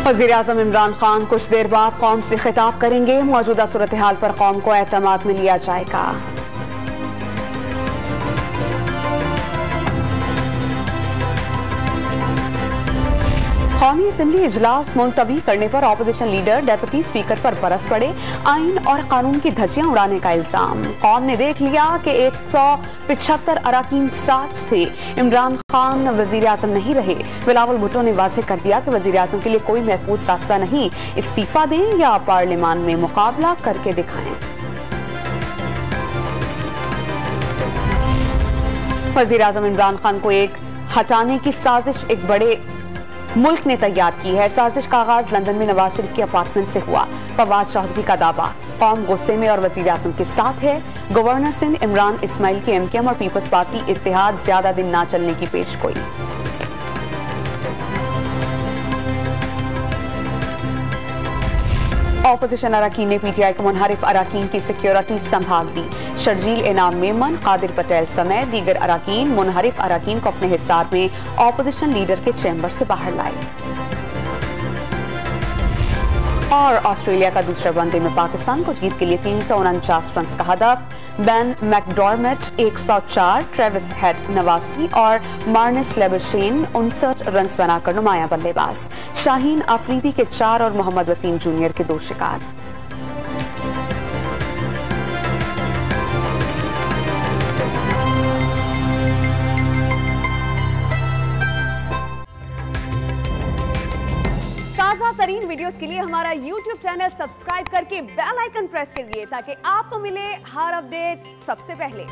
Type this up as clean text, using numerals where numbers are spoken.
वज़ीर-ए-आज़म इमरान खान कुछ देर बाद कौम से खिताब करेंगे। मौजूदा सूरत हाल पर कौम को एतमाद में लिया जाएगा। कौमी असेंबली इजलास मुलतवी करने पर अपोजिशन लीडर डेप्यूटी स्पीकर पर बरस पड़े। आइन और कानून की धज्जियां उड़ाने का इल्जाम। कौम ने देख लिया कि 175 अराकीन साथ थे। इमरान खान वज़ीर-ए-आज़म नहीं रहे। बिलावल भुट्टो ने वाज़ेह कर दिया कि वज़ीर-ए-आज़म के लिए कोई महफूज रास्ता नहीं। इस्तीफा दें या पार्लियामान में मुकाबला करके दिखाएं। वज़ीर-ए-आज़म इमरान खान को हटाने की साजिश एक बड़े मुल्क ने तैयार की है। साजिश का आगाज लंदन में नवाज शरीफ के अपार्टमेंट से हुआ। फवाद चौधरी का दावा, कौम गुस्से में और वज़ीर-ए-आज़म के साथ है। गवर्नर सिंध इमरान इस्माइल की एमकेएम और पीपल्स पार्टी इत्तेहाद ज्यादा दिन ना चलने की पेशगोई। ऑपोजिशन अराकीन ने पीटीआई को मुनहरिफ अराकीन की सिक्योरिटी संभाल दी। शर्जील इनाम मेमन, कादिर पटेल समेत दीगर अराकीन मुनहरिफ अराकीन को अपने हिसार में ऑपोजिशन लीडर के चैम्बर से बाहर लाए। और ऑस्ट्रेलिया का दूसरे वनडे में पाकिस्तान को जीत के लिए 349 रन का हदफ। बेन मैकडॉर्मेट 104, ट्रेविस हेड 89 और मार्नस लेबरशेन 59 रन बनाकर नुमायां बल्लेबाज। शाहीन आफरीदी के 4 और मोहम्मद वसीम जूनियर के 2 शिकार। ताज़ा तरीन वीडियोस के लिए हमारा YouTube चैनल सब्सक्राइब करके बेल आइकन प्रेस करिए ताकि आपको मिले हर अपडेट सबसे पहले।